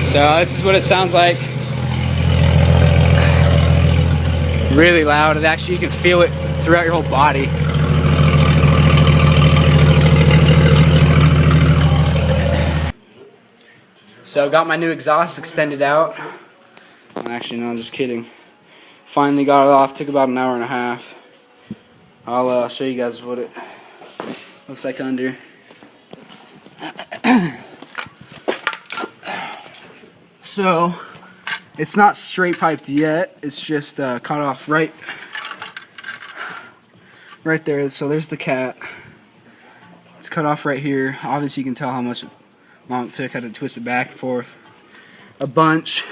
So this is what it sounds like. Really loud. It actually, you can feel it throughout your whole body. So got my new exhaust extended out. Actually, no, I'm just kidding. Finally got it off. Took about an hour and a half. I'll show you guys what it looks like under. So it's not straight piped yet. It's just cut off right there. So there's the cat. It's cut off right here. Obviously, you can tell how much long it took. Had to twist it back and forth a bunch.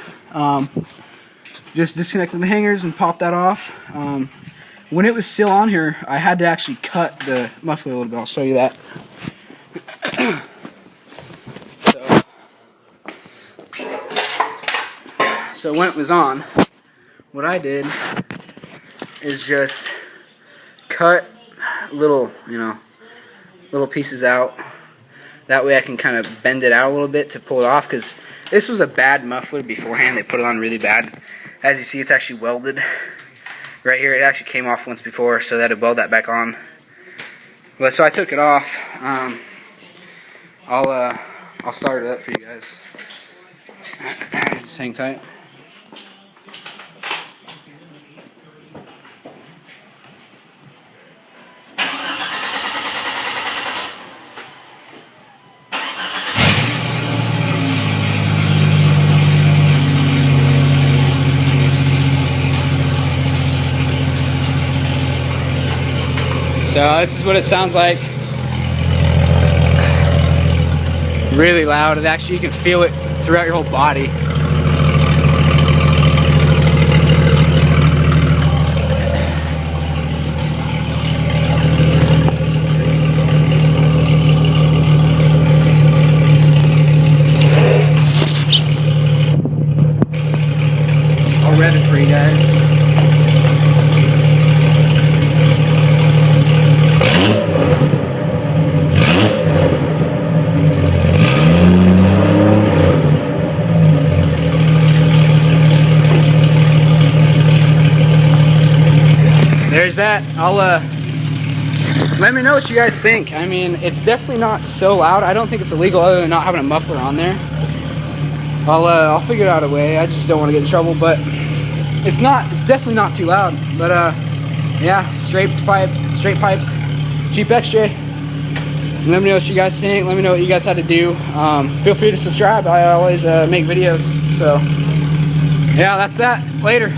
Just disconnected the hangers and popped that off. When it was still on here, I had to actually cut the muffler a little bit. I'll show you that. So when it was on, what I did is just cut little pieces out. That way I can kind of bend it out a little bit to pull it off, because this was a bad muffler beforehand. They put it on really bad. As you see, it's actually welded right here. It actually came off once before, so that I weld that back on. But so I took it off. I'll start it up for you guys. Just hang tight. So this is what it sounds like. Really loud. It actually, you can feel it throughout your whole body. I'll rev it for you guys. There's that. I'll let me know what you guys think. I mean, it's definitely not so loud. I don't think it's illegal other than not having a muffler on there. I'll figure out a way. I just don't want to get in trouble, but it's definitely not too loud. But yeah, straight piped, cheap extra. Let me know what you guys think. Let me know what you guys had to do. Feel free to subscribe. I always make videos. So yeah, that's that. Later.